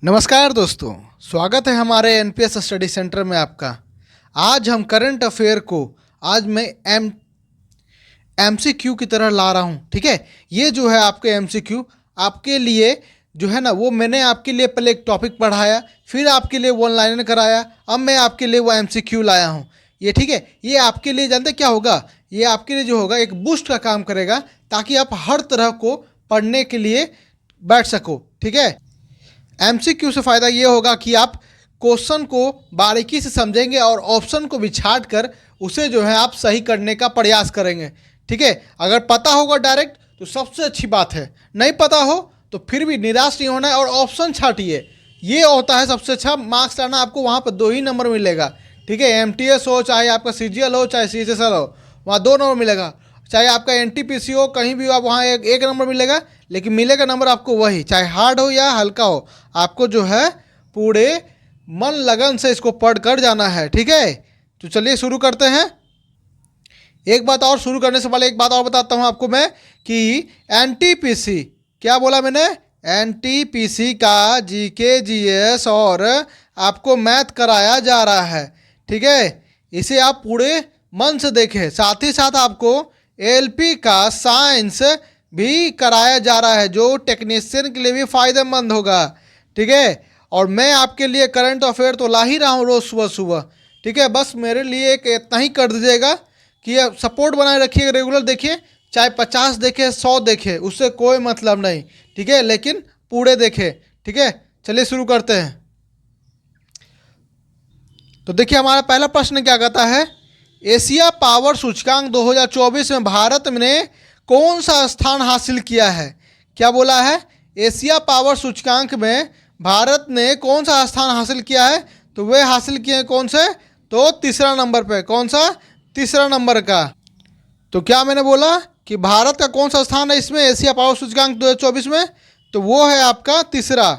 नमस्कार दोस्तों, स्वागत है हमारे एनपीएस स्टडी सेंटर में आपका। आज हम करंट अफेयर को आज मैं एमसीक्यू की तरह ला रहा हूँ। ठीक है, ये जो है आपके एमसीक्यू आपके लिए जो है ना, वो मैंने आपके लिए पहले एक टॉपिक पढ़ाया, फिर आपके लिए वन लाइनर कराया, अब मैं आपके लिए वो एमसीक्यू लाया हूँ। ये ठीक है, ये आपके लिए जानते क्या होगा, ये आपके लिए जो होगा एक बूस्ट का काम करेगा, ताकि आप हर तरह को पढ़ने के लिए बैठ सको। ठीक है, एमसीक्यू से फ़ायदा ये होगा कि आप क्वेश्चन को बारीकी से समझेंगे और ऑप्शन को भी छाट कर उसे जो है आप सही करने का प्रयास करेंगे। ठीक है, अगर पता होगा डायरेक्ट तो सबसे अच्छी बात है, नहीं पता हो तो फिर भी निराश नहीं होना है और ऑप्शन छाटिए। ये होता है सबसे अच्छा मार्क्स लाना, आपको वहाँ पर 2 ही नंबर मिलेगा। ठीक है, एमटीएस हो, चाहे आपका सीजीएल हो, चाहे सीएचएसएल हो, वहाँ 2 नंबर मिलेगा। चाहे आपका एनटीपीसी हो, कहीं भी हो आप, वहाँ एक नंबर मिलेगा, लेकिन मिलेगा नंबर आपको वही, चाहे हार्ड हो या हल्का हो। आपको जो है पूरे मन लगन से इसको पढ़ कर जाना है। ठीक है, तो चलिए शुरू करते हैं। एक बात और, शुरू करने से पहले एक बात और बताता हूँ आपको मैं कि एनटीपीसी, क्या बोला मैंने, एनटीपीसी का जीके जीएस और आपको मैथ कराया जा रहा है। ठीक है, इसे आप पूरे मन से देखें। साथ ही साथ आपको एलपी का साइंस भी कराया जा रहा है, जो टेक्नीशियन के लिए भी फ़ायदेमंद होगा। ठीक है, और मैं आपके लिए करंट अफेयर तो ला ही रहा हूँ रोज़ सुबह सुबह। ठीक है, बस मेरे लिए एक इतना ही कर दीजिएगा कि सपोर्ट बनाए रखिए, रेगुलर देखिए, चाहे 50 देखे 100 देखे, उससे कोई मतलब नहीं। ठीक है, लेकिन पूरे देखे। ठीक है, चलिए शुरू करते हैं। तो देखिए हमारा पहला प्रश्न क्या कहता है, एशिया पावर सूचकांक 2024 में भारत ने कौन सा स्थान हासिल किया है। क्या बोला है, एशिया पावर सूचकांक में भारत ने कौन सा स्थान हासिल किया है, तो वे हासिल किए हैं कौन से, तो तीसरा नंबर पे। कौन सा, तीसरा नंबर का। तो क्या मैंने बोला कि भारत का कौन सा स्थान है इसमें एशिया पावर सूचकांक 2024 में, तो वो है आपका तीसरा।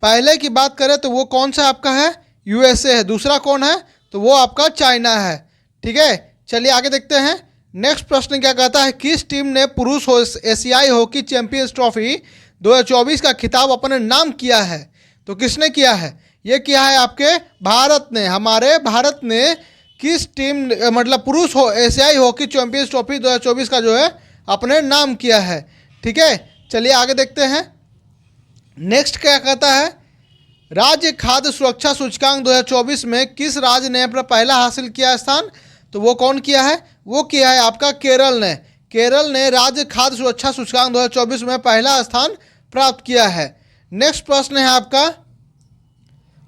पहले की बात करें तो वो कौन सा आपका है, यूएसए है। दूसरा कौन है, तो वो आपका चाइना है। ठीक है, चलिए आगे देखते हैं। नेक्स्ट प्रश्न क्या कहता है, किस टीम ने पुरुष एशियाई हॉकी चैंपियंस ट्रॉफी 2024 का खिताब अपने नाम किया है। तो किसने किया है, ये किया है आपके भारत ने। हमारे भारत ने किस टीम, मतलब पुरुष एशियाई हॉकी चैंपियंस ट्रॉफी 2024 का जो है अपने नाम किया है। ठीक है, चलिए आगे देखते हैं। नेक्स्ट क्या कहता है, राज्य खाद्य सुरक्षा सूचकांक 2024 में किस राज्य ने अपना पहला हासिल किया स्थान, तो वो कौन किया है, वो किया है आपका केरल ने। केरल ने राज्य खाद्य सुरक्षा सूचकांक 2024 में पहला स्थान प्राप्त किया है। नेक्स्ट प्रश्न है आपका,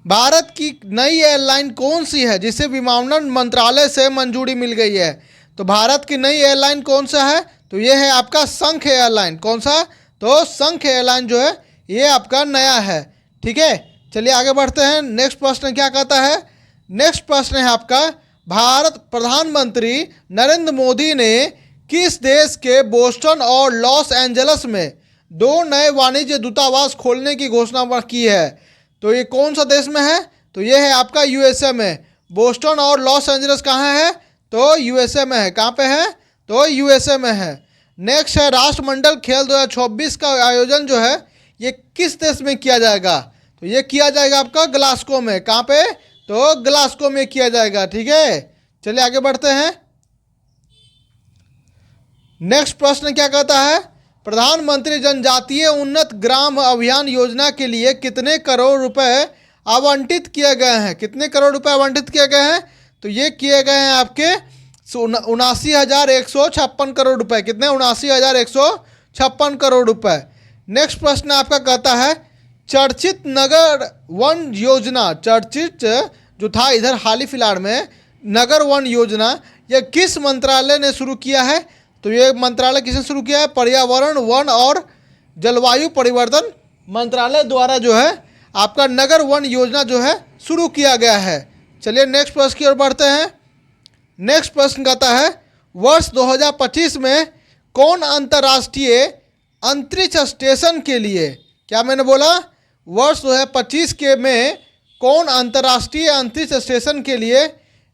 भारत की नई एयरलाइन कौन सी है जिसे विमानन मंत्रालय से मंजूरी मिल गई है। तो भारत की नई एयरलाइन कौन सा है, तो ये है आपका शंख एयरलाइन। कौन सा, तो शंख एयरलाइन जो है ये आपका नया है। ठीक है, चलिए आगे बढ़ते हैं। नेक्स्ट प्रश्न क्या कहता है, नेक्स्ट प्रश्न है आपका, भारत प्रधानमंत्री नरेंद्र मोदी ने किस देश के बोस्टन और लॉस एंजल्स में 2 नए वाणिज्य दूतावास खोलने की घोषणा की है। तो ये कौन सा देश में है, तो ये है आपका यूएसए में। बोस्टन और लॉस एंजल्स कहाँ है, तो यूएसए में है। कहाँ पे है, तो यूएसए में है। नेक्स्ट है, राष्ट्रमंडल खेल 2024 का आयोजन जो है ये किस देश में किया जाएगा, तो ये किया जाएगा आपका ग्लासगो में। कहाँ पे, तो ग्लासगो में किया जाएगा। ठीक है, चलिए आगे बढ़ते हैं। नेक्स्ट प्रश्न क्या कहता है, प्रधानमंत्री जनजातीय उन्नत ग्राम अभियान योजना के लिए कितने करोड़ रुपए आवंटित किए गए हैं। कितने करोड़ रुपए आवंटित किए गए हैं, तो ये किए गए हैं आपके 79,156 करोड़ रुपए। कितने, 79,156 करोड़ रुपए। नेक्स्ट प्रश्न आपका कहता है, चर्चित नगर वन योजना, चर्चित जो था इधर हाल ही फिलहाल में नगर वन योजना, यह किस मंत्रालय ने शुरू किया है, तो ये मंत्रालय किसने शुरू किया है, पर्यावरण वन और जलवायु परिवर्तन मंत्रालय द्वारा जो है आपका नगर वन योजना जो है शुरू किया गया है। चलिए नेक्स्ट प्रश्न की ओर बढ़ते हैं। नेक्स्ट प्रश्न कहता है, वर्ष 2025 में कौन अंतर्राष्ट्रीय अंतरिक्ष स्टेशन के लिए, क्या मैंने बोला, वर्ष 2025 के में कौन अंतर्राष्ट्रीय अंतरिक्ष स्टेशन के लिए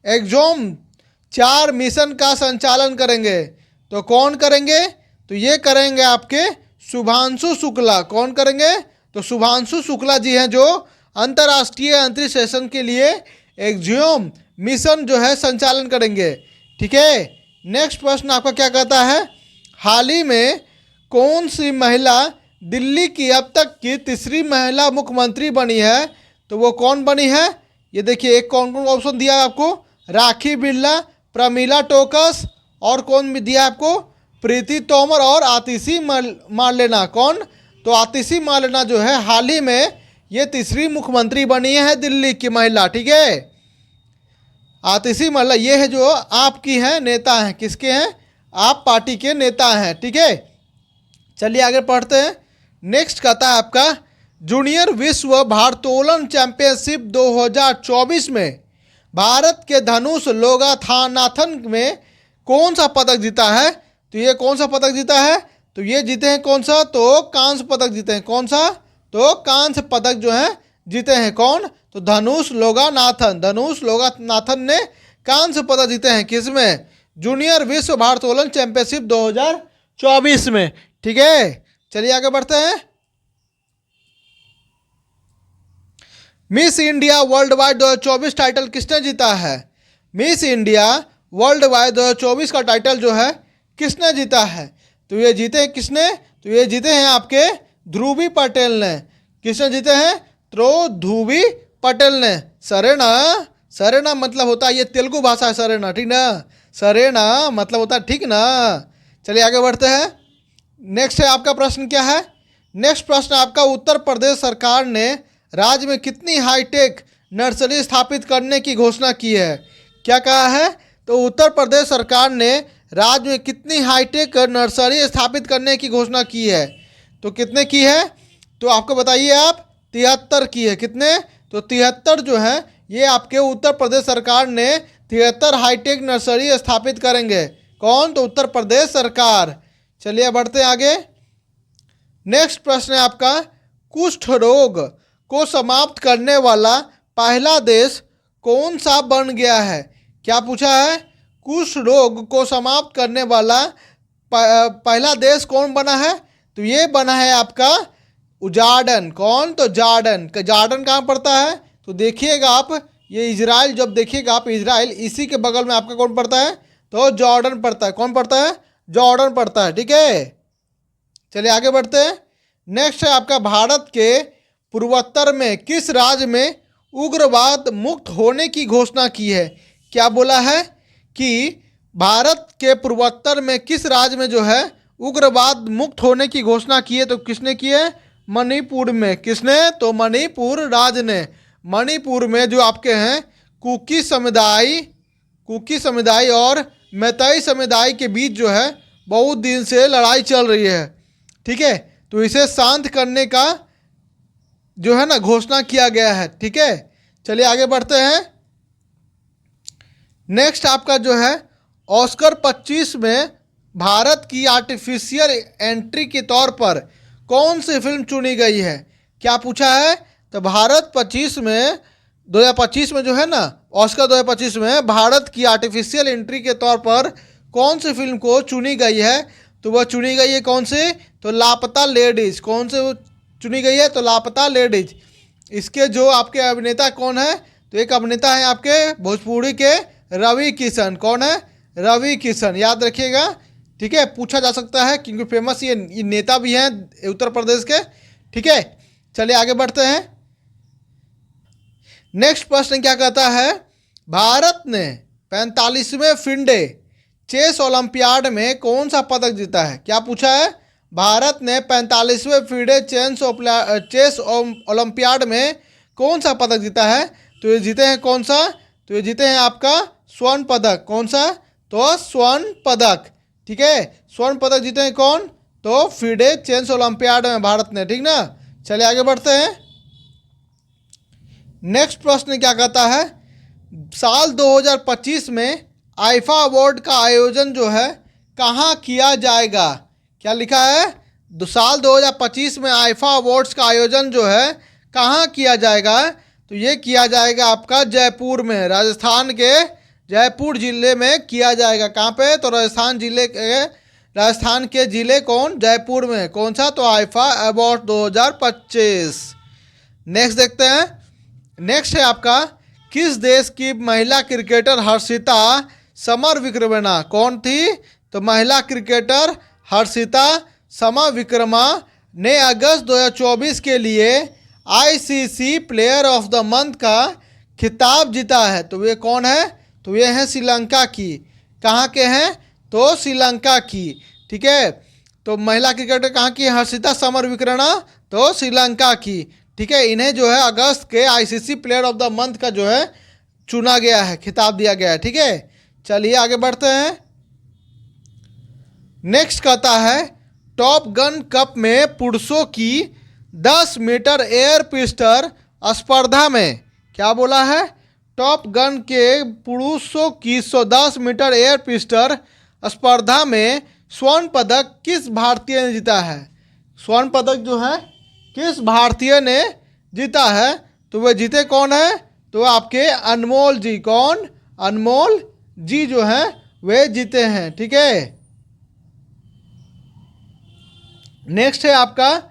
EXOM-4 मिशन का संचालन करेंगे। तो कौन करेंगे, तो ये करेंगे आपके शुभांशु शुक्ला। कौन करेंगे, तो शुभांशु शुक्ला जी हैं, जो अंतर्राष्ट्रीय अंतरिक्ष स्टेशन के लिए एक्जियोम मिशन जो है संचालन करेंगे। ठीक है, नेक्स्ट प्रश्न आपका क्या कहता है, हाल ही में कौन सी महिला दिल्ली की अब तक की तीसरी महिला मुख्यमंत्री बनी है? तो वो कौन बनी है? ये देखिए, एक कौन कौन ऑप्शन दिया है आपको, राखी बिरला, प्रमीला टोकस, और कौन भी दिया है आपको, प्रीति तोमर और आतिशी मार्लेना। कौन? तो आतिशी मार्लेना जो है हाल ही में ये तीसरी मुख्यमंत्री बनी है दिल्ली की महिला। ठीक है, आतिशी मार्लेना ये है जो आपकी हैं नेता हैं, किसके हैं? आप पार्टी के नेता हैं। ठीक है, चलिए आगे पढ़ते हैं। नेक्स्ट कहता है आपका, जूनियर विश्व भारोत्तोलन चैंपियनशिप 2024 में भारत के धनुष लोगाथानाथन में कौन सा पदक जीता है? तो ये कौन सा पदक जीता है? तो ये जीते हैं कौन सा? तो कांस्य पदक जीते हैं। कौन सा? तो कांस्य पदक जो है जीते हैं। कौन? तो धनुष लोगानाथन ने कांस्य पदक जीते हैं। किसमें? जूनियर विश्व भारोत्तोलन चैंपियनशिप 2024 में। ठीक है, चलिए आगे बढ़ते हैं। Miss India world wide 2024 title किसने जीता है? मिस इंडिया वर्ल्ड वाइड 2024 का टाइटल जो है किसने जीता है? तो ये जीते हैं किसने? तो ये जीते हैं आपके ध्रुवी पटेल ने। किसने जीते हैं? तो ध्रुवी पटेल ने। सरेना मतलब होता है, ये तेलुगु भाषा है सरेना, ठीक ना? सरेना मतलब होता है, ठीक ना? चलिए आगे बढ़ते हैं। नेक्स्ट है आपका प्रश्न क्या है? नेक्स्ट प्रश्न आपका, उत्तर प्रदेश सरकार ने राज्य में कितनी हाईटेक नर्सरी स्थापित करने की घोषणा की है? क्या कहा है? तो उत्तर प्रदेश सरकार ने राज्य में कितनी हाईटेक नर्सरी स्थापित करने की घोषणा की है? तो कितने की है? तो आपको बताइए, आप 73 की है। कितने? तो 73 जो है ये आपके उत्तर प्रदेश सरकार ने 73 हाईटेक नर्सरी स्थापित करेंगे। कौन? तो उत्तर प्रदेश सरकार। चलिए बढ़ते हैं आगे। नेक्स्ट प्रश्न है आपका, कुष्ठ रोग को समाप्त करने वाला पहला देश कौन सा बन गया है? क्या पूछा है? कुष्ठ रोग को समाप्त करने वाला पहला देश कौन बना है? तो ये बना है आपका जॉर्डन। कौन? तो जॉर्डन। जॉर्डन कहाँ पड़ता है? तो देखिएगा आप, ये इजराइल, जब देखिएगा आप इजराइल, इसी के बगल में आपका कौन पड़ता है? तो जॉर्डन पड़ता है। कौन पड़ता है? जॉर्डन पड़ता है। ठीक है, चलिए आगे बढ़ते हैं। नेक्स्ट है आपका, भारत के पूर्वोत्तर में किस राज्य में उग्रवाद मुक्त होने की घोषणा की है? क्या बोला है कि भारत के पूर्वोत्तर में किस राज्य में जो है उग्रवाद मुक्त होने की घोषणा की है? तो किसने की है? मणिपुर में। किसने? तो मणिपुर राज्य ने। मणिपुर में जो आपके हैं कुकी समुदाय और मैतेई समुदाय के बीच जो है बहुत दिन से लड़ाई चल रही है। ठीक है, तो इसे शांत करने का जो है ना घोषणा किया गया है। ठीक है, चलिए आगे बढ़ते हैं। नेक्स्ट आपका जो है, ऑस्कर 25 में भारत की आर्टिफिशियल एंट्री के तौर पर कौन सी फिल्म चुनी गई है? क्या पूछा है? तो भारत 2025 में जो है ना, ऑस्कर 2025 में भारत की आर्टिफिशियल एंट्री के तौर पर कौन सी फिल्म को चुनी गई है? तो वह चुनी गई है कौन सी? तो लापता लेडीज। कौन से चुनी गई है? तो लापता लेडीज। इसके जो आपके अभिनेता कौन है? तो एक अभिनेता है आपके भोजपुरी के रवि किशन। कौन है? रवि किशन, याद रखिएगा। ठीक है, पूछा जा सकता है क्योंकि फेमस ये नेता भी हैं उत्तर प्रदेश के। ठीक है, चलिए आगे बढ़ते हैं। नेक्स्ट प्रश्न क्या कहता है, भारत ने 45वें फिनडे चेस ओलंपियाड में कौन सा पदक जीता है? क्या पूछा है? भारत ने 45वें फिनडे चेस ओलंपियाड में कौन सा पदक जीता है? तो ये जीते हैं कौन सा? तो ये जीते हैं आपका स्वर्ण पदक। कौन सा? तो स्वर्ण पदक। ठीक है, स्वर्ण पदक जीते हैं कौन? तो फिडे चेस ओलंपियाड में भारत ने। ठीक ना, चलिए आगे बढ़ते हैं। नेक्स्ट प्रश्न क्या कहता है, साल 2025 में आईफा अवार्ड का आयोजन जो है कहाँ किया जाएगा? क्या लिखा है? साल 2025 में आईफा अवार्ड्स का आयोजन जो है कहाँ किया जाएगा? तो ये किया जाएगा आपका जयपुर में, राजस्थान के जयपुर जिले में किया जाएगा। कहाँ पे? तो राजस्थान के जिले कौन? जयपुर में। कौन सा? तो आईफा अवार्ड 2025। नेक्स्ट देखते हैं। नेक्स्ट है आपका, किस देश की महिला क्रिकेटर हर्षिता समरविक्रमना कौन थी? तो महिला क्रिकेटर हर्षिता समरविक्रमा ने अगस्त 2024 के लिए ICC player of the month का खिताब जीता है। तो ये कौन है? तो ये है श्रीलंका की। कहाँ के हैं? तो श्रीलंका की। ठीक है, तो महिला क्रिकेटर कहाँ की? हर्षिता समरविक्रमना, तो श्रीलंका की। ठीक है, इन्हें जो है अगस्त के ICC player of the month का जो है चुना गया है, खिताब दिया गया है। ठीक है, चलिए आगे बढ़ते हैं। नेक्स्ट कहता है, टॉप गन कप में पुरुषों की 10 मीटर एयर पिस्टल स्पर्धा में, क्या बोला है? टॉप गन के पुरुषों की 110 मीटर एयर पिस्टल स्पर्धा में स्वर्ण पदक किस भारतीय ने जीता है? स्वर्ण पदक जो है किस भारतीय ने जीता है? तो वह जीते कौन है? तो आपके अनमोल जी। कौन? अनमोल जी जो हैं वे जीते हैं। ठीक है, नेक्स्ट है आपका,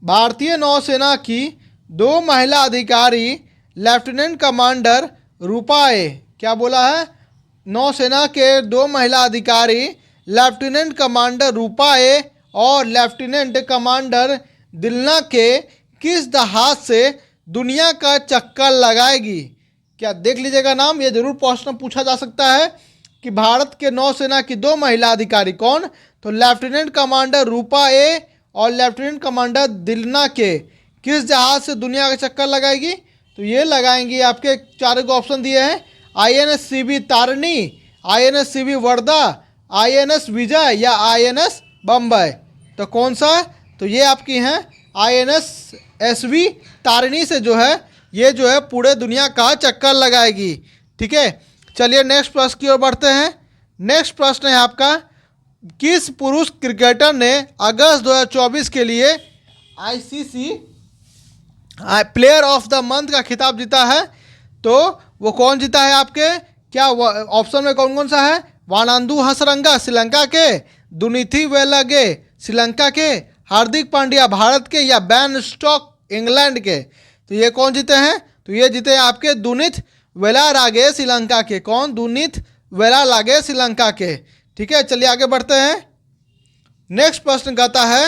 भारतीय नौसेना की 2 महिला अधिकारी लेफ्टिनेंट कमांडर रूपा ए, क्या बोला है? नौसेना के 2 महिला अधिकारी लेफ्टिनेंट कमांडर रूपा ए और लेफ्टिनेंट कमांडर दिलना के किस जहाज से दुनिया का चक्कर लगाएगी? क्या देख लीजिएगा नाम, ये जरूर प्रश्न पूछा जा सकता है कि भारत के नौसेना की 2 महिला अधिकारी कौन? तो लेफ्टिनेंट कमांडर रूपा ए और लेफ्टिनेंट कमांडर दिलना के किस जहाज से दुनिया का चक्कर लगाएगी? तो ये लगाएंगी, आपके 4 ऑप्शन दिए हैं, INS CV Tarini, INS CV Wardha, INS Vijay या आईएनएस बम्बई। तो कौन सा? तो ये आपकी हैं आईएनएस एसवी तारिणी से जो है ये जो है पूरे दुनिया का चक्कर लगाएगी। ठीक है, चलिए नेक्स्ट प्रश्न की ओर बढ़ते हैं। नेक्स्ट प्रश्न है आपका, किस पुरुष क्रिकेटर ने अगस्त 2024 के लिए ICC player of the month का खिताब जीता है? तो वो कौन जीता है आपके? क्या ऑप्शन में कौन कौन सा है? वानांदू हसरंगा श्रीलंका के, दुनिथी वेलागे श्रीलंका के, हार्दिक पांड्या भारत के या बैन स्टॉक इंग्लैंड के? तो ये कौन जीते हैं? तो ये जीते हैं आपके दुनित वेलारागे श्रीलंका के। कौन? दुनित वेलारागे श्रीलंका के। ठीक है, चलिए आगे बढ़ते हैं। नेक्स्ट प्रश्न कहता है,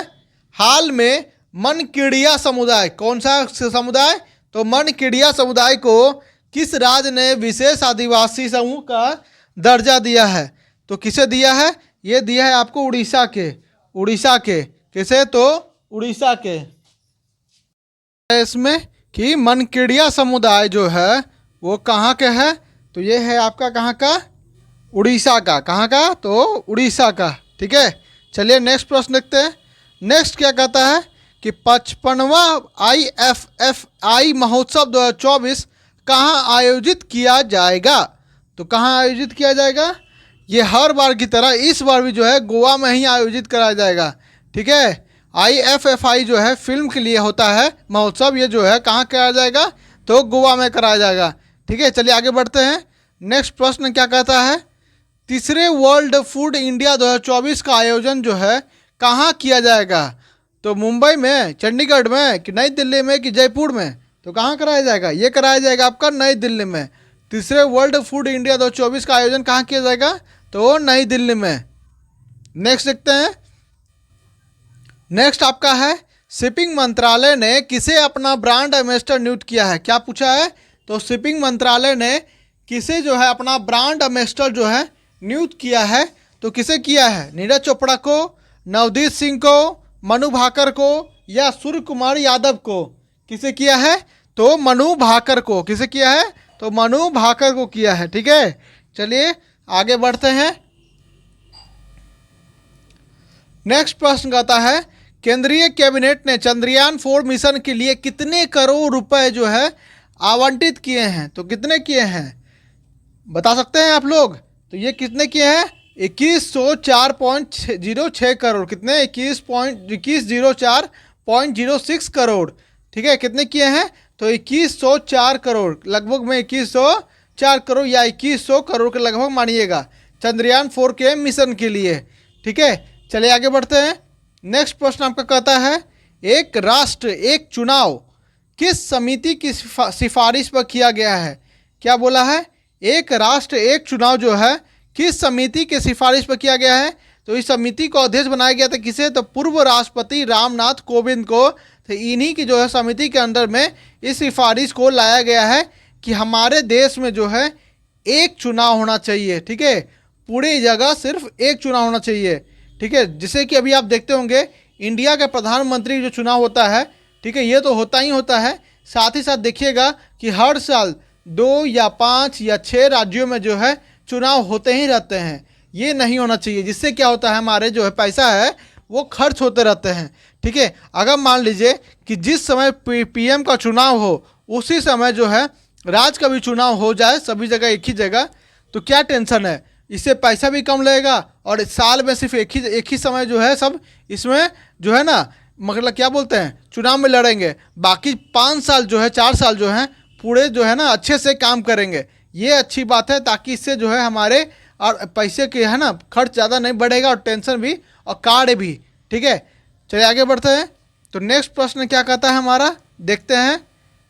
हाल में मनकीड़िया समुदाय, कौन सा समुदाय? तो मनकीड़िया समुदाय को किस राज्य ने विशेष आदिवासी समूह का दर्जा दिया है? तो किसे दिया है? ये दिया है आपको उड़ीसा के। उड़ीसा के किसे? तो उड़ीसा के। इसमें कि मनकीड़िया समुदाय जो है वो कहाँ के है? तो ये है आपका कहाँ का? उड़ीसा का। कहाँ का? तो उड़ीसा का। ठीक है, चलिए नेक्स्ट प्रश्न देखते हैं। नेक्स्ट क्या कहता है कि 55वां IFFI महोत्सव 2024 कहाँ आयोजित किया जाएगा? तो कहाँ आयोजित किया जाएगा? ये हर बार की तरह इस बार भी जो है गोवा में ही आयोजित कराया जाएगा। ठीक है, IFFI जो है फिल्म के लिए होता है महोत्सव, ये जो है कहाँ कराया जाएगा? तो गोवा में कराया जाएगा। ठीक है, चलिए आगे बढ़ते हैं। नेक्स्ट प्रश्न क्या कहता है, तीसरे वर्ल्ड फूड इंडिया 2024 का आयोजन जो है कहाँ किया जाएगा? तो मुंबई में, चंडीगढ़ में, कि नई दिल्ली में, कि जयपुर में? तो कहाँ कराया जाएगा? ये कराया जाएगा आपका नई दिल्ली में। तीसरे वर्ल्ड फूड इंडिया 2024 का आयोजन कहाँ किया जाएगा? तो नई दिल्ली में। नेक्स्ट देखते हैं। नेक्स्ट आपका है, शिपिंग मंत्रालय ने किसे अपना ब्रांड एम्बेसडर नियुक्त किया है? क्या पूछा है? तो शिपिंग मंत्रालय ने किसे जो है अपना ब्रांड एम्बेसडर जो है नियुक्त किया है? तो किसे किया है? नीरज चोपड़ा को, नवदीप सिंह को, मनु भाकर को या सूर्य कुमार यादव को? किसे किया है? तो मनु भाकर को। किसे किया है? तो मनु भाकर को किया है। ठीक है, चलिए आगे बढ़ते हैं। नेक्स्ट प्रश्न कहता है, केंद्रीय कैबिनेट ने चंद्रयान 4 मिशन के लिए कितने करोड़ रुपए जो है आवंटित किए हैं? तो कितने किए हैं बता सकते हैं आप लोग? तो ये कितने किए हैं? 2104.06 करोड़। कितने? 2104.06 करोड़। ठीक है, कितने किए हैं? तो 2104 करोड़, लगभग में 2104 करोड़ या 2100 करोड़ के लगभग मानिएगा चंद्रयान 4 के मिशन के लिए। ठीक है, चलिए आगे बढ़ते हैं। नेक्स्ट प्रश्न आपका कहता है, एक राष्ट्र एक चुनाव किस समिति की सिफारिश पर किया गया है? क्या बोला है? एक राष्ट्र एक चुनाव जो है किस समिति के सिफारिश पर किया गया है? तो इस समिति को अध्यक्ष बनाया गया था किसे? तो पूर्व राष्ट्रपति रामनाथ कोविंद को। तो इन्हीं की जो है समिति के अंदर में इस सिफारिश को लाया गया है कि हमारे देश में जो है एक चुनाव होना चाहिए। ठीक है, पूरी जगह सिर्फ एक चुनाव होना चाहिए। ठीक है, जिसे कि अभी आप देखते होंगे इंडिया का प्रधानमंत्री जो चुनाव होता है, ठीक है, ये तो होता ही होता है। साथ ही साथ देखिएगा कि हर साल 2 या 5 या 6 राज्यों में जो है चुनाव होते ही रहते हैं। ये नहीं होना चाहिए, जिससे क्या होता है हमारे जो है पैसा है वो खर्च होते रहते हैं। ठीक है, अगर मान लीजिए कि जिस समय पीएम का चुनाव हो उसी समय जो है राज्य का भी चुनाव हो जाए सभी जगह एक ही जगह, तो क्या टेंशन है? इससे पैसा भी कम लगेगा और साल में सिर्फ एक ही समय जो है सब इसमें जो है ना, मतलब क्या बोलते हैं, चुनाव में लड़ेंगे। बाकी 5 साल जो है 4 साल जो है पूरे जो है ना अच्छे से काम करेंगे। ये अच्छी बात है, ताकि इससे जो है हमारे और पैसे के है ना खर्च ज़्यादा नहीं बढ़ेगा और टेंशन भी और कार्य भी। ठीक है, चलिए आगे बढ़ते हैं। तो नेक्स्ट प्रश्न क्या कहता है हमारा, देखते हैं।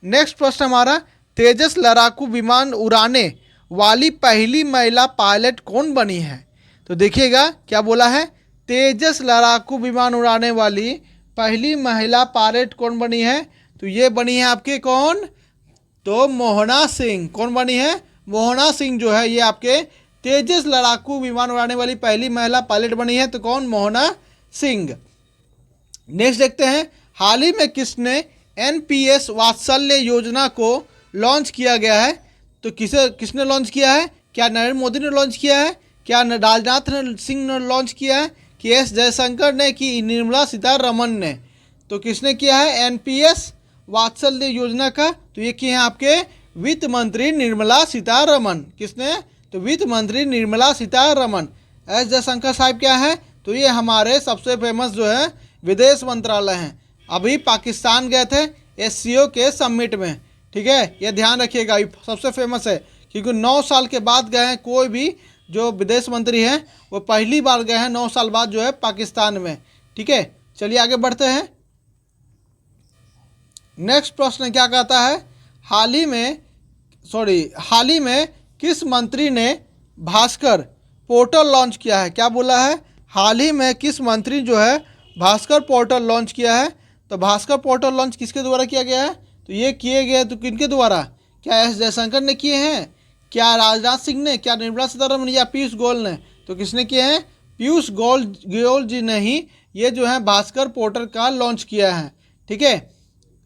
नेक्स्ट प्रश्न हमारा, तेजस लड़ाकू विमान उड़ाने वाली पहली महिला पायलट कौन बनी है? तो देखिएगा क्या बोला है, तेजस लड़ाकू विमान उड़ाने वाली पहली महिला पायलट कौन बनी है? तो ये बनी है आपके कौन? तो मोहना सिंह। कौन बनी है? मोहना सिंह जो है ये आपके तेजस लड़ाकू विमान उड़ाने वाली पहली महिला पायलट बनी है। तो कौन? मोहना सिंह। नेक्स्ट देखते हैं, हाल ही में किसने एनपीएस वात्सल्य योजना को लॉन्च किया गया है? तो किसने लॉन्च किया है? क्या नरेंद्र मोदी ने लॉन्च किया है? क्या राजनाथ सिंह ने लॉन्च किया है? कि एस जयशंकर ने? कि निर्मला सीतारमण ने? तो किसने किया है एनपीएस वात्सल्य योजना का? तो ये किए हैं आपके वित्त मंत्री निर्मला सीतारमण। किसने? तो वित्त मंत्री निर्मला सीतारमण। एस जयशंकर साहब क्या है? तो ये हमारे सबसे फेमस जो है विदेश मंत्रालय हैं। अभी पाकिस्तान गए थे एससीओ के समिट में। ठीक है, ये ध्यान रखिएगा, ये सबसे फेमस है क्योंकि 9 साल के बाद गए हैं। कोई भी जो विदेश मंत्री हैं वो पहली बार गए हैं 9 साल बाद जो है पाकिस्तान में। ठीक है, चलिए आगे बढ़ते हैं। नेक्स्ट प्रश्न क्या कहता है, हाल ही में किस मंत्री ने भास्कर पोर्टल लॉन्च किया है? क्या बोला है? हाल ही में किस मंत्री जो है भास्कर पोर्टल लॉन्च किया है? तो भास्कर पोर्टल लॉन्च किसके द्वारा किया गया है? तो ये किए गए तो किनके द्वारा? क्या एस जयशंकर ने किए हैं? क्या राजनाथ सिंह ने? क्या निर्मला सीतारमण या पीयूष गोयल ने? तो किसने किए हैं? पीयूष गोयल जी ने ही ये जो है भास्कर पोर्टल का लॉन्च किया है। ठीक है,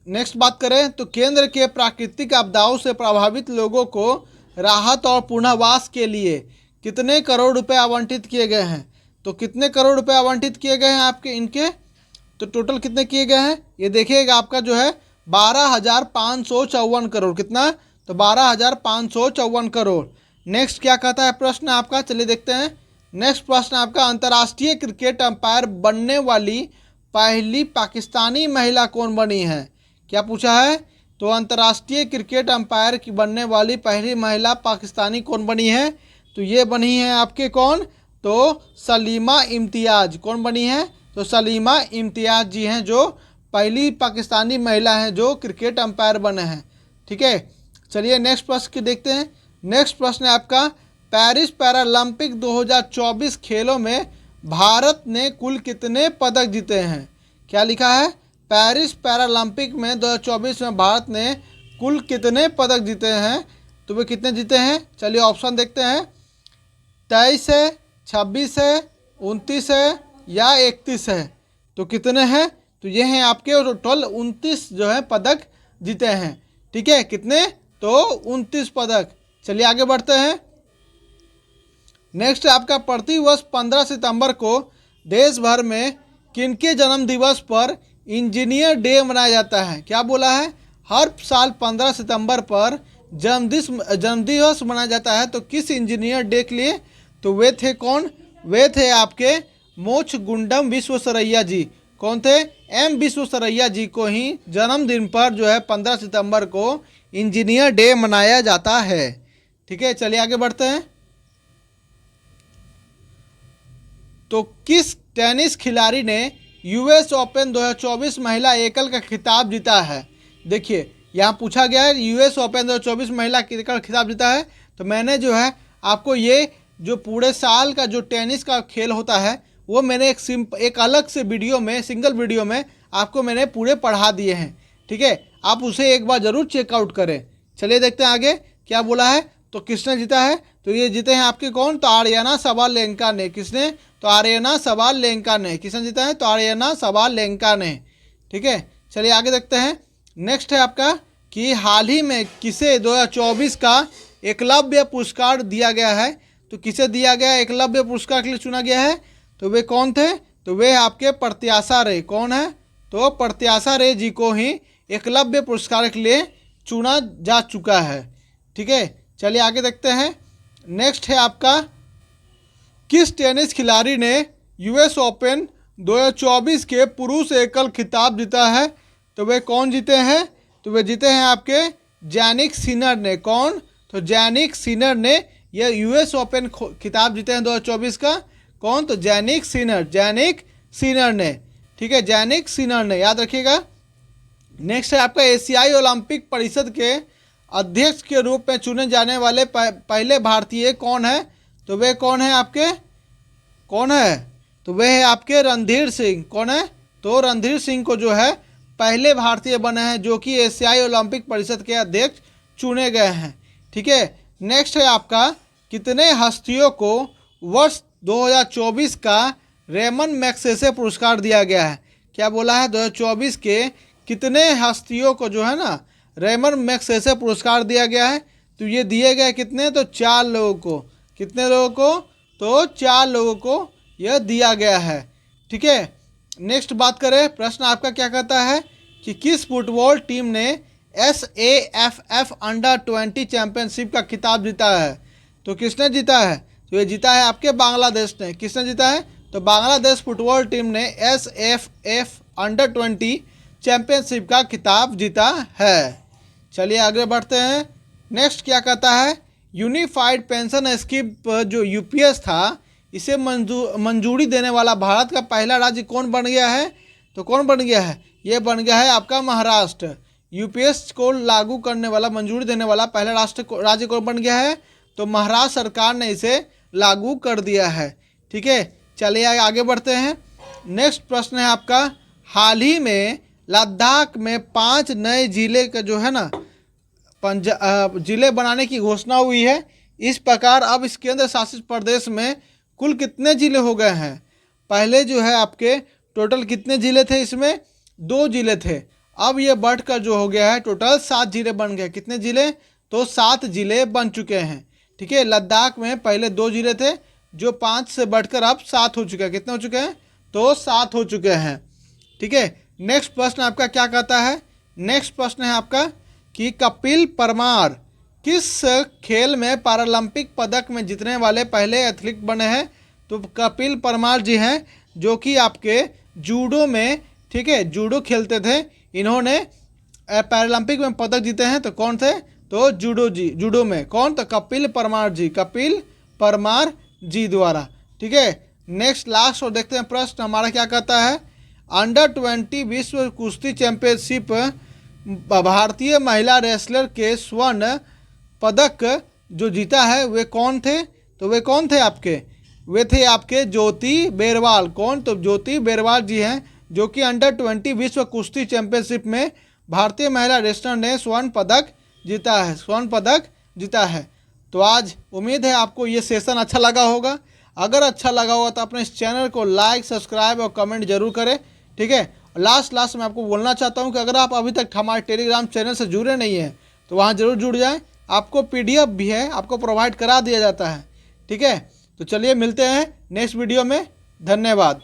नेक्स्ट बात करें तो केंद्र के प्राकृतिक आपदाओं से प्रभावित लोगों को राहत और पुनर्वास के लिए कितने करोड़ रुपए आवंटित किए गए हैं? तो कितने करोड़ रुपए आवंटित किए गए हैं आपके इनके? तो टोटल कितने किए गए हैं ये देखिएगा, आपका जो है 12,554 करोड़। कितना? तो 12,554 करोड़। नेक्स्ट क्या कहता है प्रश्न आपका, चलिए देखते हैं। नेक्स्ट प्रश्न आपका, अंतर्राष्ट्रीय क्रिकेट अंपायर बनने वाली पहली पाकिस्तानी महिला कौन बनी है? क्या पूछा है? तो अंतर्राष्ट्रीय क्रिकेट अंपायर की बनने वाली पहली महिला पाकिस्तानी कौन बनी है? तो ये बनी है आपके कौन? तो सलीमा इम्तियाज़। कौन बनी है? तो सलीमा इम्तियाज़ जी हैं जो पहली पाकिस्तानी महिला हैं जो क्रिकेट अंपायर बने हैं। ठीक है, चलिए नेक्स्ट प्रश्न की देखते हैं। नेक्स्ट प्रश्न है आपका, पेरिस पैरालंपिक 2024 खेलों में भारत ने कुल कितने पदक जीते हैं? क्या लिखा है? पेरिस पैरालंपिक में 2024 में भारत ने कुल कितने पदक जीते हैं? तो वे कितने जीते हैं? चलिए ऑप्शन देखते हैं। 23 है, 26 है, 29 है या 31 है? तो कितने हैं? तो ये हैं आपके टोटल 29 जो है पदक जीते हैं। ठीक है, कितने? तो 29 पदक। चलिए आगे बढ़ते हैं। नेक्स्ट आपका, प्रतिवर्ष 15 सितंबर को देश भर में किनके जन्म दिवस पर इंजीनियर डे मनाया जाता है? क्या बोला है? हर साल 15 सितंबर पर जन्मदिवस मनाया जाता है। तो किस इंजीनियर डे के लिए? तो वे थे कौन? वे थे आपके मोक्षगुंडम विश्वेश्वरैया जी। कौन थे? एम विश्वेश्वरैया जी को ही जन्मदिन पर जो है 15 सितंबर को इंजीनियर डे मनाया जाता है। ठीक है, चलिए आगे बढ़ते हैं। तो किस टेनिस खिलाड़ी ने यूएस ओपन 2024 महिला एकल का खिताब जीता है? देखिए यहाँ पूछा गया है यूएस ओपन 2024 महिला क्रिकेट खिताब जीता है। तो मैंने जो है आपको ये जो पूरे साल का जो टेनिस का खेल होता है वो मैंने एक अलग से वीडियो में, सिंगल वीडियो में आपको मैंने पूरे पढ़ा दिए हैं। ठीक है, आप उसे एक बार ज़रूर चेकआउट करें। चलिए देखते हैं आगे क्या बोला है। तो किसने जीता है? तो ये जीते हैं आपके कौन? तो आर्यना सबालेंका ने। किसने? तो आर्यना सबालेंका ने। किसने जीता है? तो आर्यना सबालेंका ने। ठीक है, चलिए आगे देखते हैं। नेक्स्ट है आपका कि हाल ही में किसे 2024 का एकलव्य पुरस्कार दिया गया है? तो किसे दिया गया एकलव्य पुरस्कार के लिए चुना गया है? तो वे कौन थे? तो वे आपके प्रत्याशा रे। कौन है? तो प्रत्याशा रे जी को ही एकलव्य पुरस्कार के लिए चुना जा चुका है। ठीक है, चलिए आगे देखते हैं। नेक्स्ट है आपका किस टेनिस खिलाड़ी ने यूएस ओपन 2024 के पुरुष एकल खिताब जीता है? तो वे कौन जीते हैं? तो वे जीते हैं आपके जैनिक सिनर ने। कौन? तो जैनिक सिनर ने यह यूएस ओपन खिताब जीते हैं 2024 का। कौन? तो जैनिक सिनर ने। ठीक है, जैनिक सिनर ने, याद रखिएगा। नेक्स्ट है आपका एशियाई ओलंपिक परिषद के अध्यक्ष के रूप में चुने जाने वाले पहले भारतीय कौन है? तो वे कौन है आपके? कौन है? तो वे है आपके रणधीर सिंह। कौन है? तो रणधीर सिंह को जो है पहले भारतीय बने हैं जो कि एशियाई ओलंपिक परिषद के अध्यक्ष चुने गए हैं। ठीक है, नेक्स्ट है आपका कितने हस्तियों को वर्ष 2024 का रेमन मैग्सेसे पुरस्कार दिया गया है? क्या बोला है? 2024 के कितने हस्तियों को जो है ना रेमन मैग्सेसे पुरस्कार दिया गया है? तो ये दिए गए कितने? तो 4 लोगों को। कितने लोगों को? तो 4 लोगों को यह दिया गया है। ठीक है, नेक्स्ट बात करें। प्रश्न आपका क्या कहता है कि किस फुटबॉल टीम ने SAFF अंडर-20 चैंपियनशिप का खिताब जीता है? तो किसने जीता है? तो ये जीता है आपके बांग्लादेश ने। किसने जीता है? तो बांग्लादेश फुटबॉल टीम ने SAFF अंडर-20 चैंपियनशिप का खिताब जीता है। चलिए आगे बढ़ते हैं। नेक्स्ट क्या कहता है? यूनिफाइड पेंशन स्कीम जो UPS था, इसे मंजूरी देने वाला भारत का पहला राज्य कौन बन गया है? तो कौन बन गया है? ये बन गया है आपका महाराष्ट्र। UPS को लागू करने वाला, मंजूरी देने वाला पहला राज्य कौन बन गया है? तो महाराष्ट्र सरकार ने इसे लागू कर दिया है। ठीक है, चलिए आगे बढ़ते हैं। नेक्स्ट प्रश्न है आपका हाल ही में लद्दाख में 5 नए जिले का जो है ना जिले बनाने की घोषणा हुई है। इस प्रकार अब इस केंद्र शासित प्रदेश में कुल कितने जिले हो गए हैं? पहले जो है आपके टोटल कितने जिले थे? इसमें 2 जिले थे। अब ये बढ़कर जो हो गया है टोटल 7 जिले बन गए। कितने जिले? तो 7 जिले बन चुके हैं। ठीक है, लद्दाख में पहले 2 जिले थे जो 5 से बढ़कर अब 7 हो चुके हैं। कितने हो चुके हैं? तो 7 हो चुके हैं। ठीक है, नेक्स्ट प्रश्न आपका क्या कहता है? नेक्स्ट प्रश्न है आपका कि कपिल परमार किस खेल में पैरालंपिक पदक में जीतने वाले पहले एथलीट बने हैं? तो कपिल परमार जी हैं जो कि आपके जूडो में, ठीक है, जूडो खेलते थे। इन्होंने पैरालंपिक में पदक जीते हैं। तो कौन थे? तो जूडो में कौन? तो कपिल परमार जी द्वारा। ठीक है, नेक्स्ट लास्ट और देखते हैं प्रश्न हमारा क्या कहता है। अंडर-20 विश्व कुश्ती चैंपियनशिप भारतीय महिला रेसलर के स्वर्ण पदक जो जीता है वे कौन थे? तो वे कौन थे आपके? वे थे आपके ज्योति बेरवाल। कौन? तो ज्योति बेरवाल जी हैं जो कि अंडर-20 विश्व कुश्ती चैंपियनशिप में भारतीय महिला रेसलर ने स्वर्ण पदक जीता है। तो आज उम्मीद है आपको ये सेशन अच्छा लगा होगा। अगर अच्छा लगा होगा तो अपने इस चैनल को लाइक, सब्सक्राइब और कमेंट जरूर करें। ठीक है, लास्ट में आपको बोलना चाहता हूँ कि अगर आप अभी तक हमारे टेलीग्राम चैनल से जुड़े नहीं हैं तो वहाँ जरूर जुड़ जाएं। आपको PDF भी है, आपको प्रोवाइड करा दिया जाता है। ठीक है, तो चलिए मिलते हैं नेक्स्ट वीडियो में। धन्यवाद।